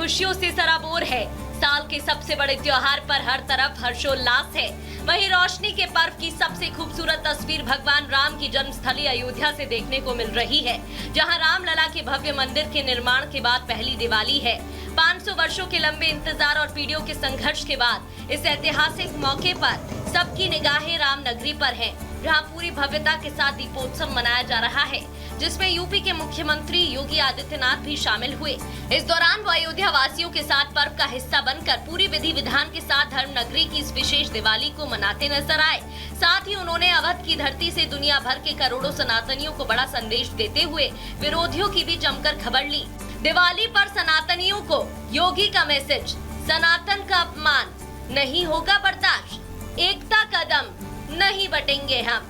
खुशियों से सराबोर है। साल के सबसे बड़े त्योहार पर हर तरफ हर्षोल्लास है। वहीं रोशनी के पर्व की सबसे खूबसूरत तस्वीर भगवान राम की जन्मस्थली अयोध्या से देखने को मिल रही है, जहां रामलला के भव्य मंदिर के निर्माण के बाद पहली दिवाली है। 500 वर्षों के लंबे इंतजार और पीढ़ियों के संघर्ष के बाद इस ऐतिहासिक मौके पर सबकी निगाहें रामनगरी पर हैं, जहां पूरी भव्यता के साथ दीपोत्सव मनाया जा रहा है, जिसमें यूपी के मुख्यमंत्री योगी आदित्यनाथ भी शामिल हुए। इस दौरान वो अयोध्या वासियों के साथ पर्व का हिस्सा बनकर पूरी विधि विधान के साथ धर्मनगरी की इस विशेष दिवाली को मनाते नजर आए। साथ ही उन्होंने अवध की धरती से दुनिया भर के करोड़ों सनातनियों को बड़ा संदेश देते हुए विरोधियों की भी जमकर खबर ली। दिवाली पर सनातनियों को योगी का मैसेज, सनातन का अपमान नहीं होगा बर्दाश्त, एकता का दम नहीं बटेंगे हम।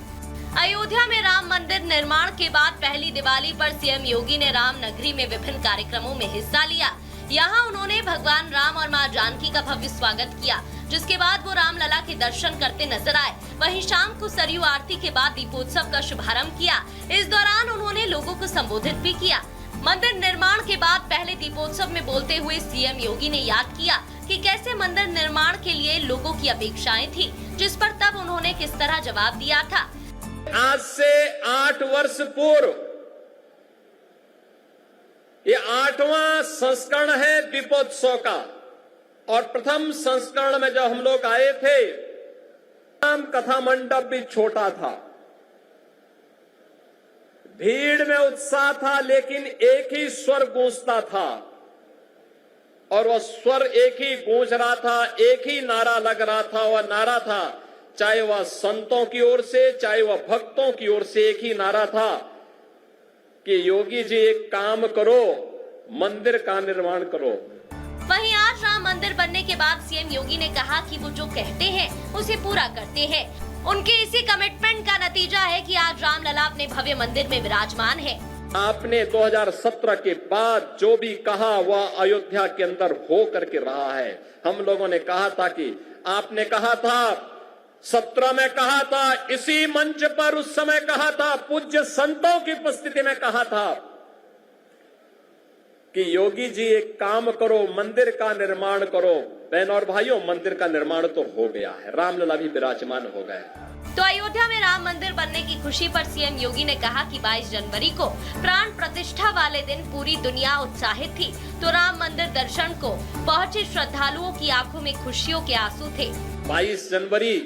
अयोध्या में राम मंदिर निर्माण के बाद पहली दिवाली पर सीएम योगी ने रामनगरी में विभिन्न कार्यक्रमों में हिस्सा लिया। यहाँ उन्होंने भगवान राम और मां जानकी का भव्य स्वागत किया, जिसके बाद वो रामलला के दर्शन करते नजर आए। वहीं शाम को सरयू आरती के बाद दीपोत्सव का शुभारंभ किया। इस दौरान उन्होंने लोगों को संबोधित भी किया। मंदिर निर्माण के बाद पहले दीपोत्सव में बोलते हुए सीएम योगी ने याद किया कि कैसे मंदिर निर्माण के लिए लोगों की अपेक्षाएं थी, जिस पर तब उन्होंने किस तरह जवाब दिया था। आज से 8 वर्ष पूर्व ये 8वां संस्करण है दीपोत्सव का, और प्रथम संस्करण में जब हम लोग आए थे, राम कथा मंडप भी छोटा था, भीड़ में उत्साह था, लेकिन एक ही स्वर गूंजता था, और वह स्वर एक ही गूंज रहा था, एक ही नारा लग रहा था। वह नारा था, चाहे वह संतों की ओर से, चाहे वह भक्तों की ओर से, एक ही नारा था कि योगी जी एक काम करो, मंदिर का निर्माण करो। वहीं आज राम मंदिर बनने के बाद सीएम योगी ने कहा कि वो जो कहते हैं उसे पूरा करते हैं। उनके इसी कमिटमेंट का नतीजा है कि आज रामलला अपने भव्य मंदिर में विराजमान है। आपने 2017 के बाद जो भी कहा वह अयोध्या के अंदर हो करके रहा है। हम लोगों ने कहा था कि आपने कहा था, 17 में कहा था, इसी मंच पर उस समय कहा था, पूज्य संतों की उपस्थिति में कहा था कि योगी जी एक काम करो, मंदिर का निर्माण करो। बहनों और भाइयों, मंदिर का निर्माण तो हो गया है, रामलला भी विराजमान हो गए। तो अयोध्या में राम मंदिर बनने की खुशी पर सीएम योगी ने कहा कि 22 जनवरी को प्राण प्रतिष्ठा वाले दिन पूरी दुनिया उत्साहित थी, तो राम मंदिर दर्शन को पहुंचे श्रद्धालुओं की आंखों में खुशियों के आंसू थे। 22 जनवरी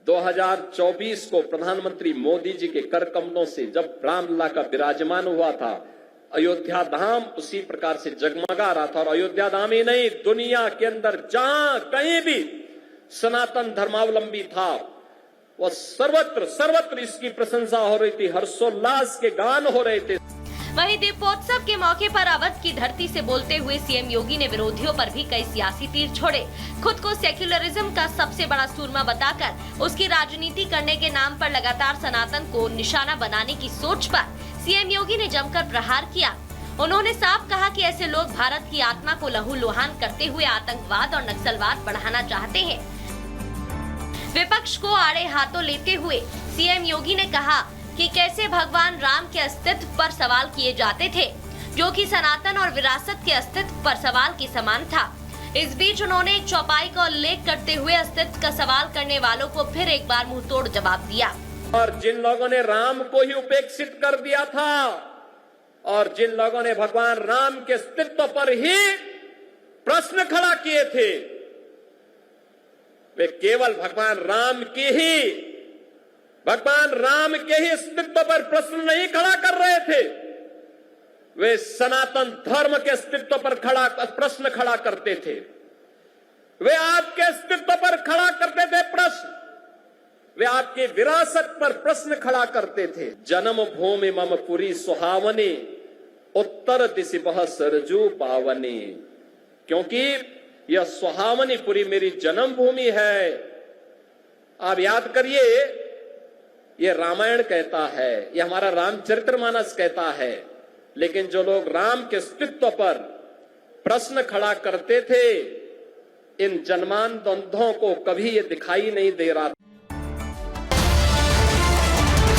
2024 को प्रधानमंत्री मोदी जी के कर कमलों से जब रामलला का विराजमान हुआ था, अयोध्या धाम उसी प्रकार से जगमगा रहा था। और अयोध्या धाम ही नहीं, दुनिया के अंदर जहां कहीं भी सनातन धर्मावलंबी था, वह सर्वत्र इसकी प्रशंसा हो रही थी, हर्षोल्लास के गान हो रहे थे। वहीं दीपोत्सव के मौके पर अवध की धरती से बोलते हुए सीएम योगी ने विरोधियों पर भी कई सियासी तीर छोड़े। खुद को सेक्युलरिज्म का सबसे बड़ा सूरमा बताकर उसकी राजनीति करने के नाम पर लगातार सनातन को निशाना बनाने की सोच पर सीएम योगी ने जमकर प्रहार किया। उन्होंने साफ कहा कि ऐसे लोग भारत की आत्मा को लहूलुहान करते हुए आतंकवाद और नक्सलवाद बढ़ाना चाहते हैं। विपक्ष को आड़े हाथों लेते हुए सीएम योगी ने कहा कि कैसे भगवान राम के अस्तित्व पर सवाल किए जाते थे, जो कि सनातन और विरासत के अस्तित्व पर सवाल के समान था। इस बीच उन्होंने एक चौपाई का उल्लेख करते हुए अस्तित्व का सवाल करने वालों को फिर एक बार मुंहतोड़ जवाब दिया। और जिन लोगों ने राम को ही उपेक्षित कर दिया था, और जिन लोगों ने भगवान राम के अस्तित्व पर ही प्रश्न खड़ा किए थे, वे केवल भगवान राम के ही अस्तित्व पर प्रश्न नहीं खड़ा कर रहे थे, वे सनातन धर्म के अस्तित्व पर प्रश्न खड़ा करते थे। वे आपके अस्तित्व पर खड़ा करते थे प्रश्न, वे आपकी विरासत पर प्रश्न खड़ा करते थे। जन्म भूमि मम पुरी सुहावनी, उत्तर दिशि बह सरजू पावनी। क्योंकि यह सुहावनी पुरी मेरी जन्म भूमि है। आप याद करिए, ये रामायण कहता है, ये हमारा रामचरितमानस कहता है, लेकिन जो लोग राम के अस्तित्व पर प्रश्न खड़ा करते थे, इन जन्मांतों को कभी ये दिखाई नहीं दे रहा।